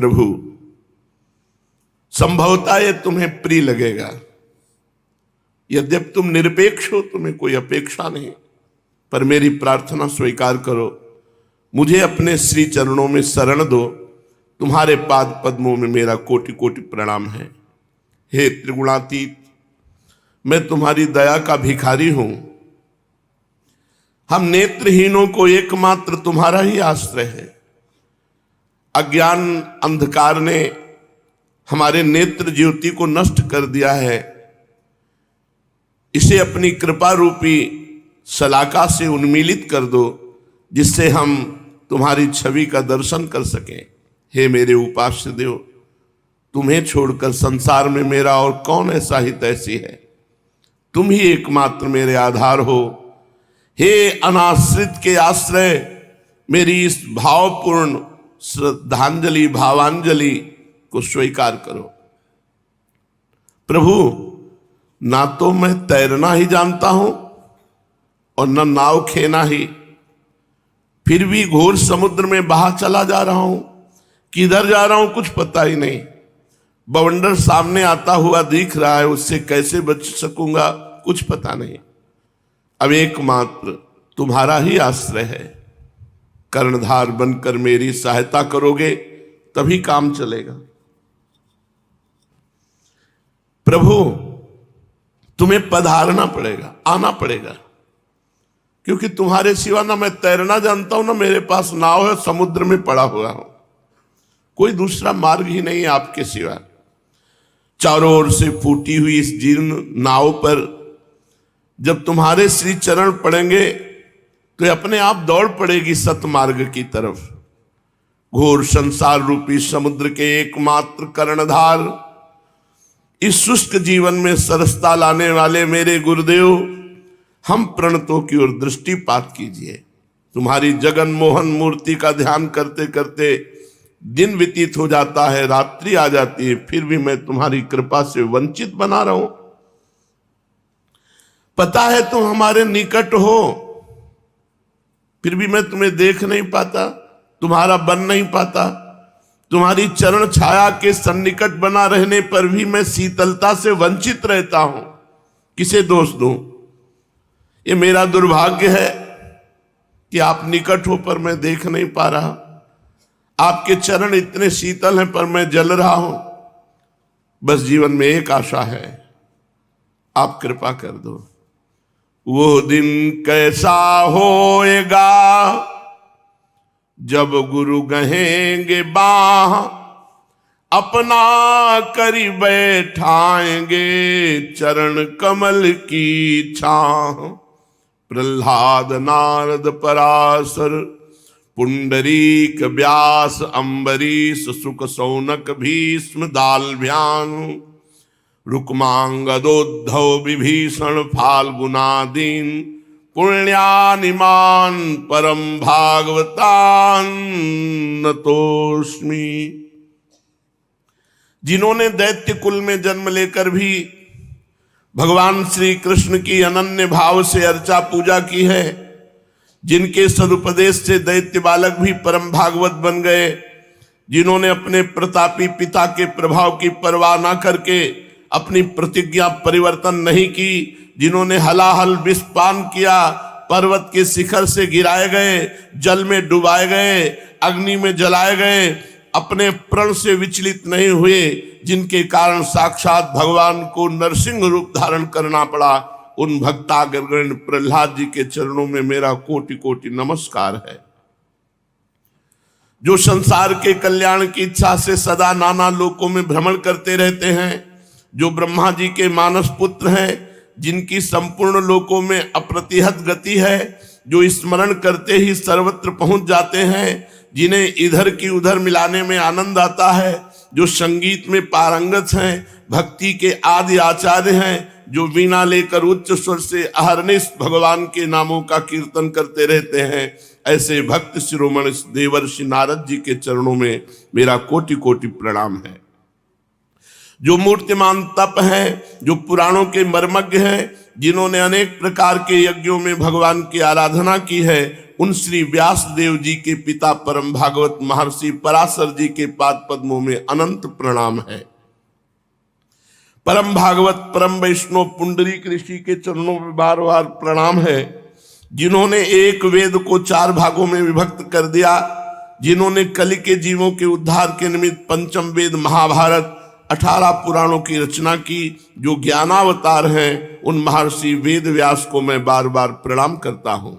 प्रभु, संभवतः ये तुम्हें प्रिय लगेगा। यद्यपि तुम निरपेक्ष हो, तुम्हें कोई अपेक्षा नहीं, पर मेरी प्रार्थना स्वीकार करो। मुझे अपने श्री चरणों में शरण दो। तुम्हारे पाद पद्मों में मेरा कोटि कोटि प्रणाम है। हे त्रिगुणातीत, मैं तुम्हारी दया का भिखारी हूं। हम नेत्रहीनों को एकमात्र तुम्हारा ही आश्रय है। अज्ञान अंधकार ने हमारे नेत्र ज्योति को नष्ट कर दिया है। इसे अपनी कृपा रूपी शलाका से उन्मीलित कर दो, जिससे हम तुम्हारी छवि का दर्शन कर सकें। हे मेरे उपास्य देव, तुम्हें छोड़कर संसार में मेरा और कौन ऐसा हितैषी है। तुम ही एकमात्र मेरे आधार हो। हे अनाश्रित के आश्रय, मेरी इस भावपूर्ण श्रद्धांजलि भावांजलि को स्वीकार करो। प्रभु, ना तो मैं तैरना ही जानता हूं और न नाव खेना ही, फिर भी घोर समुद्र में बहा चला जा रहा हूं। किधर जा रहा हूं कुछ पता ही नहीं। बवंडर सामने आता हुआ दिख रहा है, उससे कैसे बच सकूंगा कुछ पता नहीं। अब एकमात्र तुम्हारा ही आश्रय है। कर्णधार बनकर मेरी सहायता करोगे तभी काम चलेगा। प्रभु, तुम्हें पधारना पड़ेगा, आना पड़ेगा, क्योंकि तुम्हारे सिवा ना मैं तैरना जानता हूं, ना मेरे पास नाव है, समुद्र में पड़ा हुआ हूं। कोई दूसरा मार्ग ही नहीं है आपके सिवा। चारों ओर से फूटी हुई इस जीर्ण नाव पर जब तुम्हारे श्री चरण पड़ेंगे तो अपने आप दौड़ पड़ेगी सतमार्ग की तरफ। घोर संसार रूपी समुद्र के एकमात्र कर्णधार, इस शुष्क जीवन में सरसता लाने वाले मेरे गुरुदेव, हम प्रणतों की ओर दृष्टिपात कीजिए। तुम्हारी जगन मोहन मूर्ति का ध्यान करते करते दिन व्यतीत हो जाता है, रात्रि आ जाती है, फिर भी मैं तुम्हारी कृपा से वंचित बना रहा हूं। पता है तुम हमारे निकट हो, फिर भी मैं तुम्हें देख नहीं पाता, तुम्हारा बन नहीं पाता। तुम्हारी चरण छाया के सन्निकट बना रहने पर भी मैं शीतलता से वंचित रहता हूं। किसे दोष दूं? ये मेरा दुर्भाग्य है कि आप निकट हो पर मैं देख नहीं पा रहा। आपके चरण इतने शीतल हैं पर मैं जल रहा हूं। बस जीवन में एक आशा है, आप कृपा कर दो। वो दिन कैसा होएगा जब गुरु गहेंगे बाह, अपना करी बैठाएंगे चरण कमल की छाह। प्रहलाद नारद पराशर पुंडरीक व्यास अम्बरीश सुक सौनक भीष्म दाल्भ्यान रुक्मांगदोद्धव विभीषण फाल्गुनादीन पुण्यानिमान परम भागवतान नतोस्मि। जिन्होंने दैत्य कुल में जन्म लेकर भी भगवान श्री कृष्ण की अनन्य भाव से अर्चा पूजा की है, जिनके सदुपदेश से दैत्य बालक भी परम भागवत बन गए, जिन्होंने अपने प्रतापी पिता के प्रभाव की परवाह न करके अपनी प्रतिज्ञा परिवर्तन नहीं की, जिन्होंने हलाहल विषपान किया, पर्वत के शिखर से गिराए गए, जल में डुबाए गए, अग्नि में जलाए गए, अपने प्रण से विचलित नहीं हुए, जिनके कारण साक्षात भगवान को नरसिंह रूप धारण करना पड़ा, उन भक्ताग्रगण्य प्रहलाद जी के चरणों में मेरा कोटि कोटि नमस्कार है। जो संसार के कल्याण की इच्छा से सदा नाना लोकों में भ्रमण करते रहते हैं, जो ब्रह्मा जी के मानस पुत्र हैं, जिनकी संपूर्ण लोकों में अप्रतिहत गति है, जो स्मरण करते ही सर्वत्र पहुंच जाते हैं, जिन्हें इधर की उधर मिलाने में आनंद आता है, जो संगीत में पारंगत हैं, भक्ति के आदि आचार्य हैं, जो वीणा लेकर उच्च स्वर से अहर्निश भगवान के नामों का कीर्तन करते रहते हैं, ऐसे भक्त शिरोमणि देवर्षि नारद जी के चरणों में मेरा कोटि कोटि प्रणाम है। जो मूर्तिमान तप हैं, जो पुराणों के मर्मज्ञ हैं, जिन्होंने अनेक प्रकार के यज्ञों में भगवान की आराधना की है, उन श्री व्यास देव जी के पिता परम भागवत महर्षि पराशर जी के पाद पद्मों में अनंत प्रणाम है। परम भागवत परम वैष्णव पुंडरीक ऋषि के चरणों में बार बार प्रणाम है, जिन्होंने एक वेद को 4 भागों में विभक्त कर दिया, जिन्होंने कलि के जीवों के उद्धार के निमित्त पंचम वेद महाभारत 18 पुराणों की रचना की, जो ज्ञानावतार हैं, उन महर्षि वेद व्यास को मैं बार बार प्रणाम करता हूं।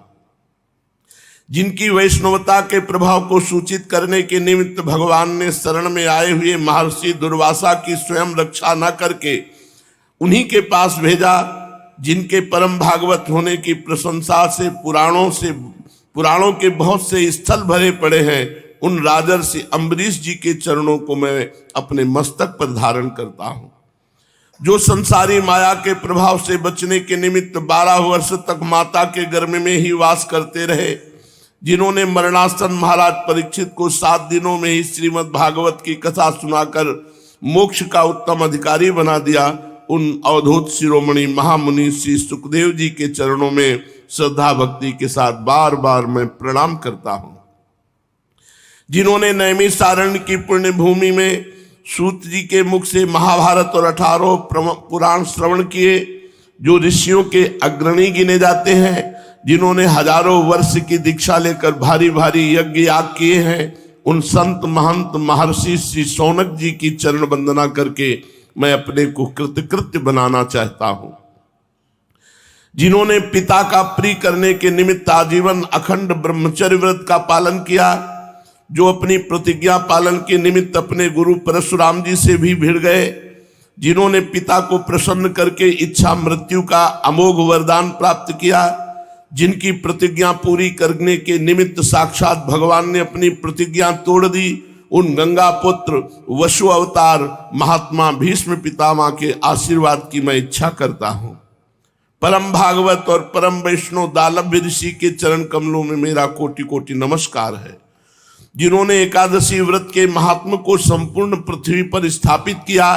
जिनकी वैष्णवता के प्रभाव को सूचित करने के निमित्त भगवान ने शरण में आए हुए महर्षि दुर्वासा की स्वयं रक्षा न करके उन्हीं के पास भेजा, जिनके परम भागवत होने की प्रशंसा से पुराणों के बहुत से स्थल भरे पड़े हैं, उन राजर्षि अम्बरीश जी के चरणों को मैं अपने मस्तक पर धारण करता हूं। जो संसारी माया के प्रभाव से बचने के निमित्त 12 वर्ष तक माता के गर्भ में ही वास करते रहे, जिन्होंने मरणासन महाराज परीक्षित को 7 दिनों में ही श्रीमद् भागवत की कथा सुनाकर मोक्ष का उत्तम अधिकारी बना दिया, उन अवधूत शिरोमणि महामुनि श्री सुखदेव जी के चरणों में श्रद्धा भक्ति के साथ बार बार मैं प्रणाम करता हूं। जिन्होंने नैमिषारण्य की पुण्य भूमि में सूत जी के मुख से महाभारत और 18 पुराण श्रवण किए, जो ऋषियों के अग्रणी गिने जाते हैं, जिन्होंने हजारों वर्ष की दीक्षा लेकर भारी भारी यज्ञ याग किए हैं, उन संत महंत महर्षि श्री शौनक जी की चरण वंदना करके मैं अपने को कृतकृत्य बनाना चाहता हूं। जिन्होंने पिता का प्रिय करने के निमित्त आजीवन अखंड ब्रह्मचर्य व्रत का पालन किया, जो अपनी प्रतिज्ञा पालन के निमित्त अपने गुरु परशुराम जी से भी भिड़ गए, जिन्होंने पिता को प्रसन्न करके इच्छा मृत्यु का अमोघ वरदान प्राप्त किया, जिनकी प्रतिज्ञा पूरी करने के निमित्त साक्षात भगवान ने अपनी प्रतिज्ञा तोड़ दी, उन गंगा पुत्र वसु अवतार महात्मा भीष्म पितामह के आशीर्वाद की मैं इच्छा करता हूं। परम भागवत और परम वैष्णव दालभ्य ऋषि के चरण कमलों में मेरा कोटि कोटि नमस्कार है, जिन्होंने एकादशी व्रत के महात्म को संपूर्ण पृथ्वी पर स्थापित किया,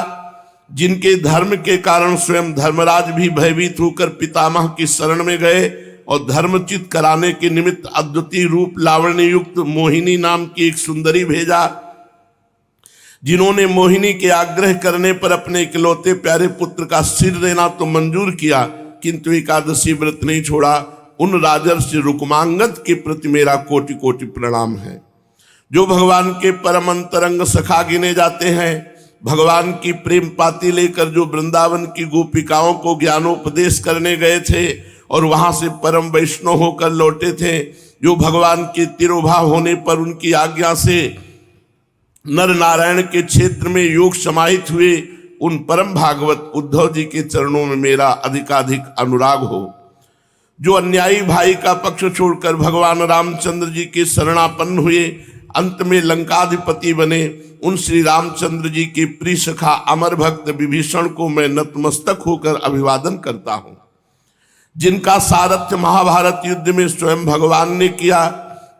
जिनके धर्म के कारण स्वयं धर्मराज भी भयभीत होकर पितामह की शरण में गए और धर्मचित कराने के निमित्त अद्वितीय रूप लावण्य युक्त मोहिनी नाम की एक सुंदरी भेजा, जिन्होंने मोहिनी के आग्रह करने पर अपने इकलौते प्यारे पुत्र का सिर देना तो मंजूर किया, किंतु एकादशी व्रत नहीं छोड़ा, उन राजर्षि रुक्मांगद के प्रति मेरा कोटि कोटि प्रणाम है। जो भगवान के परम अंतरंग सखा गिने जाते हैं, भगवान की प्रेम पाती लेकर जो वृंदावन की गोपिकाओं को ज्ञानोपदेश करने गए थे और वहां से परम वैष्णव होकर लौटे थे, जो भगवान के तिरोभाव होने पर उनकी आज्ञा से नर नारायण के क्षेत्र में योग समाहित हुए, उन परम भागवत उद्धव जी के चरणों में मेरा अधिकाधिक अनुराग हो। जो अन्यायी भाई का पक्ष छोड़कर भगवान रामचंद्र जी के शरणापन्न हुए, अंत में लंकाधिपति बने, उन श्री रामचंद्र जी के प्रिय सखा अमर भक्त विभीषण को मैं नतमस्तक होकर अभिवादन करता हूं। जिनका सारथ्य महाभारत युद्ध में स्वयं भगवान ने किया,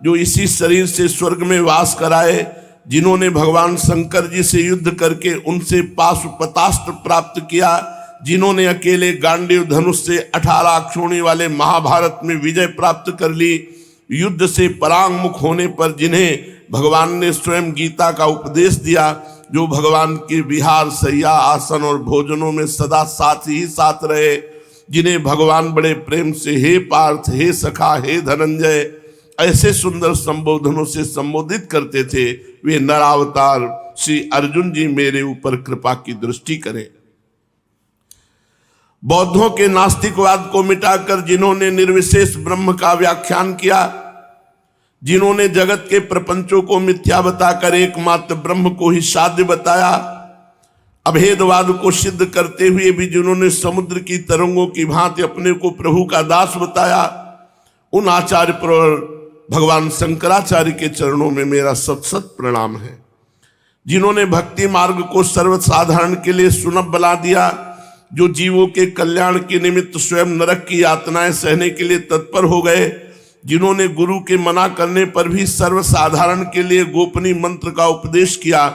जो इसी शरीर से स्वर्ग में वास कराए, जिन्होंने भगवान शंकर जी से युद्ध करके उनसे पाशुपतास्त्र प्राप्त किया, जिन्होंने अकेले गांडीव धनुष से 18 अक्षोणी वाले महाभारत में विजय प्राप्त कर ली, युद्ध से परांगमुख होने पर जिन्हें भगवान ने स्वयं गीता का उपदेश दिया, जो भगवान के विहार शैया आसन और भोजनों में सदा साथ ही साथ रहे, जिन्हें भगवान बड़े प्रेम से हे पार्थ, हे सखा, हे धनंजय ऐसे सुंदर संबोधनों से संबोधित करते थे, वे नरावतार श्री अर्जुन जी मेरे ऊपर कृपा की दृष्टि करें। बौद्धों के नास्तिकवाद को मिटाकर जिन्होंने निर्विशेष ब्रह्म का व्याख्यान किया, जिन्होंने जगत के प्रपंचों को मिथ्या बताकर एकमात्र ब्रह्म को ही साध्य बताया, अभेदवाद को सिद्ध करते हुए भी जिन्होंने समुद्र की तरंगों की भांति अपने को प्रभु का दास बताया, उन आचार्य पर भगवान शंकराचार्य के चरणों में मेरा सत सत प्रणाम है। जिन्होंने भक्ति मार्ग को सर्वसाधारण के लिए सुलभ बना दिया, जो जीवों के कल्याण के निमित्त स्वयं नरक की यातनाएं सहने के लिए तत्पर हो गए, जिन्होंने गुरु के मना करने पर भी सर्वसाधारण के लिए गोपनीय मंत्र का उपदेश किया,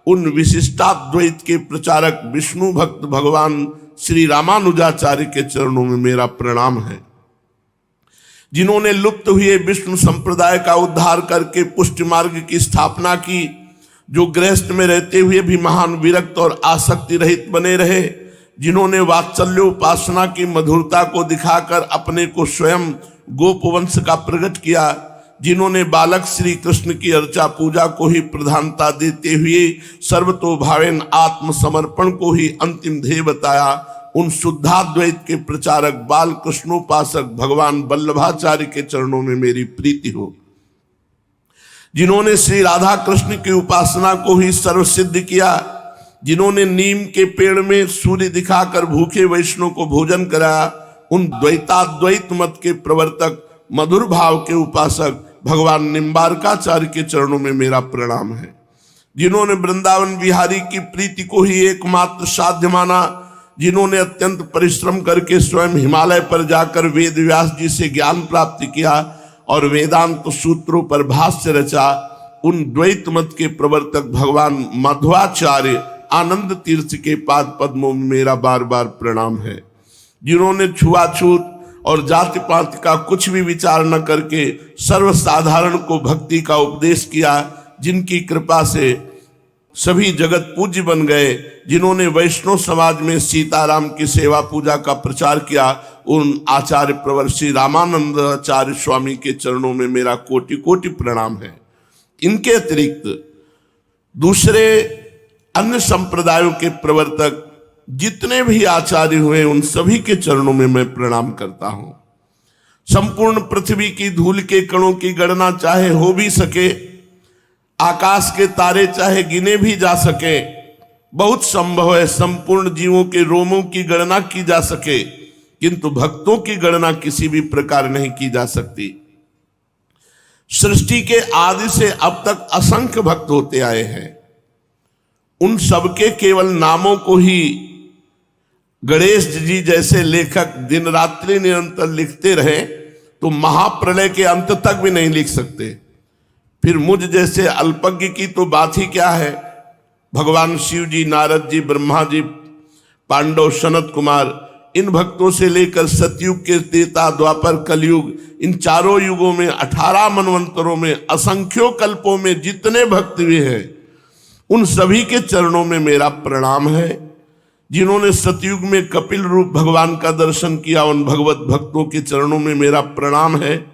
उन विशिष्टाद्वैत के प्रचारक विष्णु भक्त भगवान श्री रामानुजाचार्य के चरणों में मेरा प्रणाम है। जिन्होंने लुप्त हुए विष्णु संप्रदाय का उद्धार करके पुष्टि मार्ग की स्थापना की, जो गृहस्थ में रहते हुए भी महान विरक्त और आसक्ति रहित बने रहे, जिन्होंने वात्सल्य उपासना की मधुरता को दिखाकर अपने को स्वयं गोपवंश का प्रकट किया, जिन्होंने बालक श्री कृष्ण की अर्चा पूजा को ही प्रधानता देते हुए सर्वतोभावेन आत्मसमर्पण को ही अंतिम ध्येय बताया, उन शुद्धाद्वैत के प्रचारक बाल कृष्णोपासक भगवान वल्लभाचार्य के चरणों में मेरी प्रीति हो। जिन्होंने श्री राधा कृष्ण की उपासना को ही सर्वसिद्ध किया, जिन्होंने नीम के पेड़ में सूर्य दिखाकर भूखे वैष्णव को भोजन कराया, उन द्वैताद्वैत मत के प्रवर्तक मधुर भाव के उपासक भगवान निम्बारकाचार्य के चरणों में मेरा प्रणाम है। जिन्होंने वृंदावन विहारी की प्रीति को ही एकमात्र साध्य माना, जिन्होंने अत्यंत परिश्रम करके स्वयं हिमालय पर जाकर वेद व्यास जी से ज्ञान प्राप्त किया और वेदांत सूत्रों पर भाष्य रचा, उन द्वैत मत के प्रवर्तक भगवान माधवाचार्य आनंद तीर्थ के पाद पद्मों में मेरा बार बार प्रणाम है। जिन्होंने छुआछूत और जाति पात का कुछ भी विचार न करके सर्वसाधारण को भक्ति का उपदेश किया, जिनकी कृपा से सभी जगत पूज्य बन गए, जिन्होंने वैष्णव समाज में सीताराम की सेवा पूजा का प्रचार किया, उन आचार्य प्रवर श्री रामानंद आचार्य स्वामी के चरणों में मेरा कोटि कोटि प्रणाम है। इनके अतिरिक्त दूसरे अन्य संप्रदायों के प्रवर्तक जितने भी आचार्य हुए, उन सभी के चरणों में मैं प्रणाम करता हूं। संपूर्ण पृथ्वी की धूल के कणों की गणना चाहे हो भी सके, आकाश के तारे चाहे गिने भी जा सके, बहुत संभव है संपूर्ण जीवों के रोमों की गणना की जा सके, किंतु भक्तों की गणना किसी भी प्रकार नहीं की जा सकती। सृष्टि के आदि से अब तक असंख्य भक्त होते आए हैं, उन सबके केवल नामों को ही गणेश जी जैसे लेखक दिन रात्रि निरंतर लिखते रहे तो महाप्रलय के अंत तक भी नहीं लिख सकते। फिर मुझ जैसे अल्पज्ञ की तो बात ही क्या है। भगवान शिव जी, नारद जी, ब्रह्मा जी, पांडव, सनत कुमार, इन भक्तों से लेकर सतयुग के त्रेता, द्वापर, कलयुग, इन चारों युगों में 18 मनवंतरों में असंख्यों कल्पों में जितने भक्त हुए हैं, उन सभी के चरणों में मेरा प्रणाम है। जिन्होंने सतयुग में कपिल रूप भगवान का दर्शन किया, उन भगवत भक्तों के चरणों में मेरा प्रणाम है।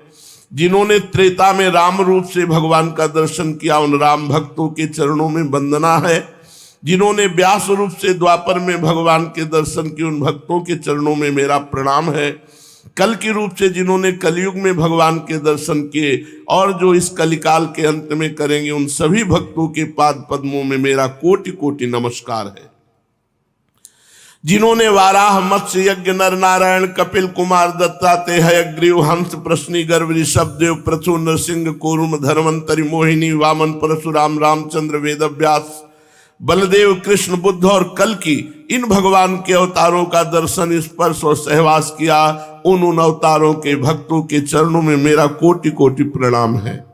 जिन्होंने त्रेता में राम रूप से भगवान का दर्शन किया, उन राम भक्तों के चरणों में वंदना है। जिन्होंने व्यास रूप से द्वापर में भगवान के दर्शन किए, उन भक्तों के चरणों में मेरा प्रणाम है। कल के रूप से जिन्होंने कलयुग में भगवान के दर्शन किए और जो इस कलिकाल के अंत में करेंगे, उन सभी भक्तों के पाद पद्मों में मेरा कोटि कोटि नमस्कार है। जिन्होंने वाराह, मत्स्य यज्ञ, नर नारायण, कपिल, कुमार, दत्तात्रेय, हयग्रीव, हंस, प्रश्नी, गर्भ, ऋषभदेव, प्रचु, नरसिंह, कूर्म, धर्मंतरि, मोहिनी, वामन, परशुराम, रामचंद्र, वेदव्यास, बलदेव, कृष्ण, बुद्ध और कल की इन भगवान के अवतारों का दर्शन, स्पर्श और सहवास किया, उन अवतारों के भक्तों के चरणों में मेरा कोटि कोटि प्रणाम है।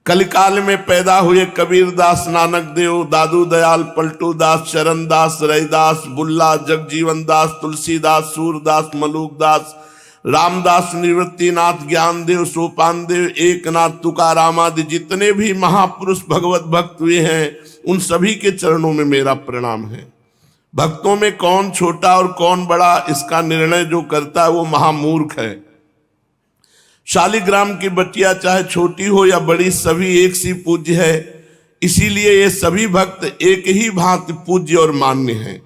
कलिकाल में पैदा हुए कबीर दास, नानक देव, दादू दयाल, पलटू दास, चरण दास, रैदास, बुल्ला, जगजीवन दास, तुलसीदास, सूरदास, मलूक दास, रामदास, निवृत्तिनाथ, ज्ञानदेव, सोपान देव, एकनाथ, तुकाराम आदि जितने भी महापुरुष भगवत भक्त हुए हैं, उन सभी के चरणों में मेरा प्रणाम है। भक्तों में कौन छोटा और कौन बड़ा, इसका निर्णय जो करता है वो महामूर्ख है। शालिग्राम की बटिया चाहे छोटी हो या बड़ी, सभी एक सी पूज्य है। इसीलिए ये सभी भक्त एक ही भांति पूज्य और मान्य हैं।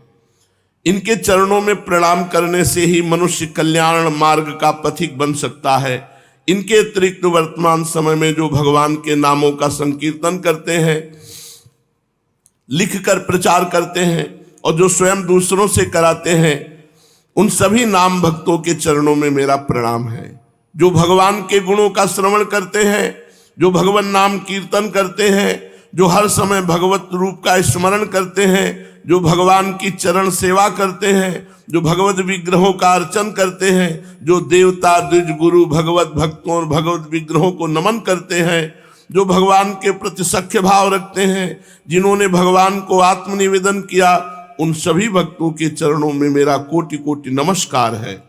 इनके चरणों में प्रणाम करने से ही मनुष्य कल्याण मार्ग का पथिक बन सकता है। इनके अतिरिक्त वर्तमान समय में जो भगवान के नामों का संकीर्तन करते हैं, लिखकर प्रचार करते हैं और जो स्वयं दूसरों से कराते हैं, उन सभी नाम भक्तों के चरणों में मेरा प्रणाम है। जो भगवान के गुणों का श्रवण करते हैं, जो भगवान नाम कीर्तन करते हैं, जो हर समय भगवत रूप का स्मरण करते हैं, जो भगवान की चरण सेवा करते हैं, जो भगवत विग्रहों का अर्चन करते हैं, जो देवता, द्विज, गुरु, भगवत भक्तों और भगवत विग्रहों को नमन करते हैं, जो भगवान के प्रति सख्य भाव रखते हैं, जिन्होंने भगवान को आत्मनिवेदन किया, उन सभी भक्तों के चरणों में मेरा कोटि कोटि नमस्कार है।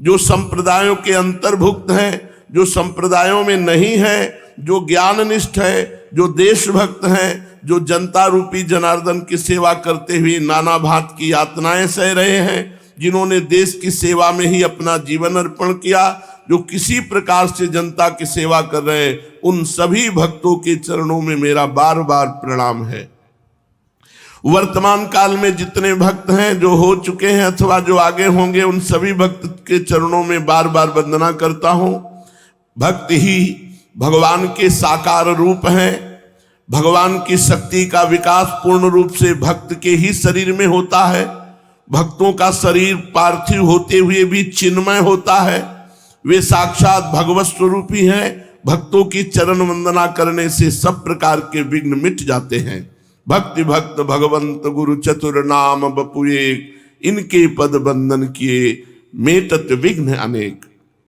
जो संप्रदायों के अंतर्भुक्त हैं, जो संप्रदायों में नहीं है, जो ज्ञाननिष्ठ है, जो देशभक्त हैं, जो जनता रूपी जनार्दन की सेवा करते हुए नाना भांत की यातनाएं सह रहे हैं, जिन्होंने देश की सेवा में ही अपना जीवन अर्पण किया, जो किसी प्रकार से जनता की सेवा कर रहे हैं, उन सभी भक्तों के चरणों में मेरा बार बार प्रणाम है। वर्तमान काल में जितने भक्त हैं, जो हो चुके हैं अथवा जो आगे होंगे, उन सभी भक्त के चरणों में बार बार वंदना करता हूं। भक्त ही भगवान के साकार रूप हैं। भगवान की शक्ति का विकास पूर्ण रूप से भक्त के ही शरीर में होता है। भक्तों का शरीर पार्थिव होते हुए भी चिन्मय होता है। वे साक्षात भगवत स्वरूपी हैं। भक्तों की चरण वंदना करने से सब प्रकार के विघ्न मिट जाते हैं। भक्ति भक्त भगवंत गुरु चतुर नाम बपुए, इनके पद बंदन किए मेटत विघ्न अनेक।